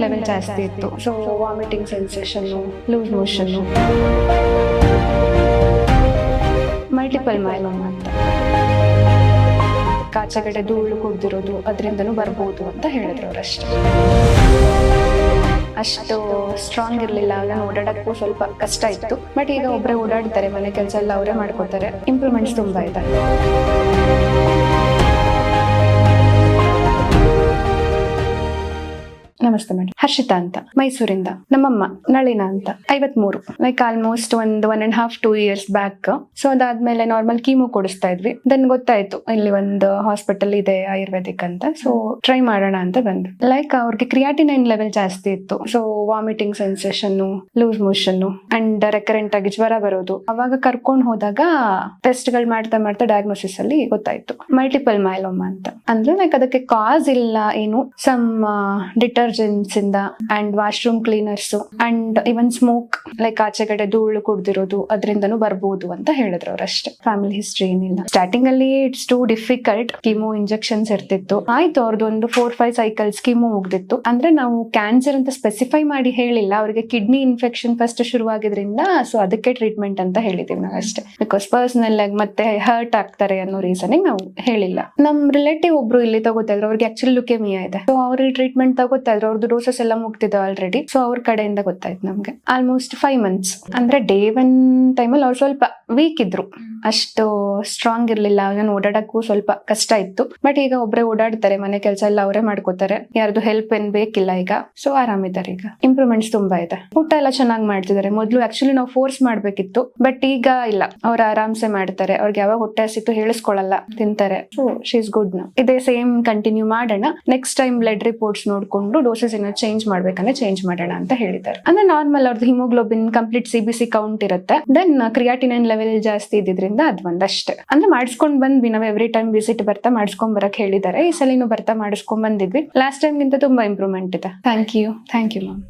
Level ಜಾಸ್ತಿ ಇತ್ತು. So vomiting sensation, loose motion, multiple myeloma ಅಂತ. ಆಚೆಗಡೆ ಧೂಳು ಕುಡ್ದಿರೋದು ಅದರಿಂದನೂ ಬರ್ಬೋದು ಅಂತ ಹೇಳಿದ್ರು ಅವರಷ್ಟೇ. ಅಷ್ಟು ಸ್ಟ್ರಾಂಗ್ ಇರಲಿಲ್ಲ, ಆಗ ಓಡಾಡಕ್ಕೂ ಸ್ವಲ್ಪ ಕಷ್ಟ ಇತ್ತು. ಬಟ್ ಈಗ ಒಬ್ಬರೇ ಓಡಾಡ್ತಾರೆ, ಮನೆ ಕೆಲಸ ಎಲ್ಲ ಅವರೇ ಮಾಡ್ಕೋತಾರೆ. ಇಂಪ್ರೂವ್ಮೆಂಟ್ಸ್ ತುಂಬ ಇದೆ. ನಮಸ್ತೆ ಮೇಡಮ್, ಹರ್ಷಿತಾ ಅಂತ, ಮೈಸೂರಿಂದ. ನಮ್ಮಮ್ಮ ನಳಿನಾ ಅಂತ, 53. Like almost 1.5 2 years back. So ಅದಾದ್ಮೇಲೆ ನಾರ್ಮಲ್ ಕೀಮೋ ಕೊಡಿಸ್ತಾ ಇದ್ವಿ. ದೆನ್ ಗೊತ್ತಾಯ್ತು ಇಲ್ಲಿ ಒಂದು ಹಾಸ್ಪಿಟಲ್ ಇದೆ ಆಯುರ್ವೇದಿಕ್ ಅಂತ. ಸೊ ಟ್ರೈ ಮಾಡೋಣ ಅಂತ ಬಂದು. ಲೈಕ್ ಅವ್ರಿಗೆ ಕ್ರಿಯಾಟಿನೈನ್ ಲೆವೆಲ್ ಜಾಸ್ತಿ ಇತ್ತು. So vomiting sensation, loose motion and recurrent ಆಗಿ ಜ್ವರ ಬರೋದು. ಅವಾಗ ಕರ್ಕೊಂಡು ಹೋದಾಗ ಟೆಸ್ಟ್ ಗಳು ಮಾಡ್ತಾ ಮಾಡ್ತಾ ಡಯಾಗ್ನೋಸಿಸ್ ಅಲ್ಲಿ ಗೊತ್ತಾಯ್ತು ಮಲ್ಟಿಪಲ್ ಮೈಲೋಮಾ ಅಂತ. ಅಂದ್ರೆ ಲೈಕ್ ಅದಕ್ಕೆ ಕಾಸ್ ಇಲ್ಲ ಏನು, ಸಮ್ ಡಿಟರ್ಜೆಂಟ್ಸ್ ಇಂದ and washroom cleaners and even smoke, like ಆಚೆಗಡೆ ಧೂಳು ಕುಡ್ದಿರೋದು ಅದರಿಂದನೂ ಬರ್ಬೋದು ಅಂತ ಹೇಳಿದ್ರು ಅವರಷ್ಟೇ. ಫ್ಯಾಮಿಲಿ ಹಿಸ್ಟ್ರಿ ಏನಿಲ್ಲ. ಸ್ಟಾರ್ಟಿಂಗ್ ಅಲ್ಲಿ it's too difficult. Chemo injections ಇರ್ತಿತ್ತು. ಆಯ್ತು, ಅವ್ರದ್ದು ಒಂದು 4-5 ಸೈಕಲ್ಸ್ ಕೀಮೋ ಮುಗ್ದಿತ್ತು. ಅಂದ್ರೆ ನಾವು ಕ್ಯಾನ್ಸರ್ ಅಂತ ಸ್ಪೆಸಿಫೈ ಮಾಡಿ ಹೇಳಿಲ್ಲ, ಅವ್ರಿಗೆ ಕಿಡ್ನಿ ಇನ್ಫೆಕ್ಷನ್ ಫಸ್ಟ್ ಶುರುವಾಗಿದ್ರಿಂದ ಸೊ ಅದಕ್ಕೆ ಟ್ರೀಟ್ಮೆಂಟ್ ಅಂತ ಹೇಳಿದೀವಿ ನಾವು ಅಷ್ಟೇ. ಬಿಕಾಸ್ ಪರ್ಸನಲ್ ಆಗಿ ಮತ್ತೆ ಹರ್ಟ್ ಆಗ್ತಾರೆ ಅನ್ನೋ ರೀಸನ್ ನಾವು ಹೇಳಿಲ್ಲ. ನಮ್ ರಿಲೇಟಿವ್ ಒಬ್ರು ಇಲ್ಲಿ ತಗೋತಾ ಇದ್ರು, ಅವ್ರಿಗೆ ಆಕ್ಚುಲಿ ಲುಕೇಮಿಯಾ ಇದೆ. ಸೊ ಅವ್ರಿಗೆ ಟ್ರೀಟ್ಮೆಂಟ್ ತಗೋತಾ ಇದ್ರು, ಅವ್ರದ್ದು ಡೋಸಸ್ ಎಲ್ಲ ಮುಗ್ತಿದೆ ಆಲ್ರೆಡಿ. ಸೊ ಅವ್ರ ಕಡೆಯಿಂದ ಗೊತ್ತಾಯ್ತು ನಮ್ಗೆ. Almost 5 months. ಅಂದ್ರೆ ಡೇ 1 ಟೈಮಲ್ಲಿ ಅವ್ರು ಸ್ವಲ್ಪ ವೀಕ್ ಇದ್ರು, ಅಷ್ಟು ಸ್ಟ್ರಾಂಗ್ ಇರ್ಲಿಲ್ಲ, ನಾನು ಓಡಾಡಕ್ಕೂ ಸ್ವಲ್ಪ ಕಷ್ಟ ಇತ್ತು. ಬಟ್ ಈಗ ಒಬ್ಬರೇ ಓಡಾಡ್ತಾರೆ, ಮನೆ ಕೆಲಸ ಎಲ್ಲ ಅವರೇ ಮಾಡ್ಕೋತಾರೆ. ಯಾರ್ದು ಹೆಲ್ಪ್ ಏನ್ ಬೇಕಿಲ್ಲ ಈಗ. ಸೊ ಆರಾಮಿದ್ದಾರೆ ಈಗ. ಇಂಪ್ರೂವ್ಮೆಂಟ್ಸ್ ತುಂಬಾ ಇದೆ. ಊಟ ಎಲ್ಲ ಚೆನ್ನಾಗಿ ಮಾಡ್ತಿದ್ದಾರೆ. ಮೊದ್ಲು ಆಕ್ಚುಲಿ ನಾವು ಫೋರ್ಸ್ ಮಾಡ್ಬೇಕಿತ್ತು, ಬಟ್ ಈಗ ಇಲ್ಲ, ಅವ್ರು ಆರಾಮ್ಸೆ ಮಾಡ್ತಾರೆ. ಅವ್ರಿಗೆ ಯಾವಾಗ ಹೊಟ್ಟೆ ಹಸಿತು ಹೇಳಿಸ್ಕೊಳ್ಳಲ್ಲ, ತಿಂತಾರೆ. So she is good now. ಇದೇ ಸೇಮ್ ಕಂಟಿನ್ಯೂ ಮಾಡೋಣ. ನೆಕ್ಸ್ಟ್ ಟೈಮ್ ಬ್ಲಡ್ ರಿಪೋರ್ಟ್ಸ್ ನೋಡ್ಕೊಂಡು ಡೋಸಸ್ ಏನೋ ಚೇಂಜ್ ಮಾಡ್ಬೇಕಂದ್ರೆ ಚೇಂಜ್ ಮಾಡೋಣ ಅಂತ ಹೇಳಿದ್ದಾರೆ. ಅಂದ್ರೆ ನಾರ್ಮಲ್ ಅವ್ರದ್ದು ಹಿಮೋಗ್ಲೋಬಿನ್ ಕಂಪ್ಲೀಟ್ CBC ಕೌಂಟ್ ಇರುತ್ತೆ. ದೆನ್ ಕ್ರಿಯಾಟಿನೈನ್ ಲೆವೆಲ್ ಜಾಸ್ತಿ ಇದ್ದಿದ್ರಿಂದ ಅದ್ ಒಂದಷ್ಟೇ. ಅಂದ್ರೆ ಮಾಡಿಸ್ಕೊಂಡ್ ಬಂದ್ವಿ ನಾವು. ಎವ್ರಿ ಟೈಮ್ ವಿಸಿಟ್ ಬರ್ತಾ ಮಾಡಿಸ್ಕೊಂಡ್ ಬರಕ್ ಹೇಳಿದ್ದಾರೆ. ಈ ಸಲಿನೂ ಬರ್ತಾ ಮಾಡಿಸ್ಕೊಂಡ್ ಬಂದಿದ್ವಿ. ಲಾಸ್ಟ್ ಟೈಮ್ ಗಿಂತ ತುಂಬಾ ಇಂಪ್ರೂವ್ಮೆಂಟ್ ಇದೆ. Thank you ma'am.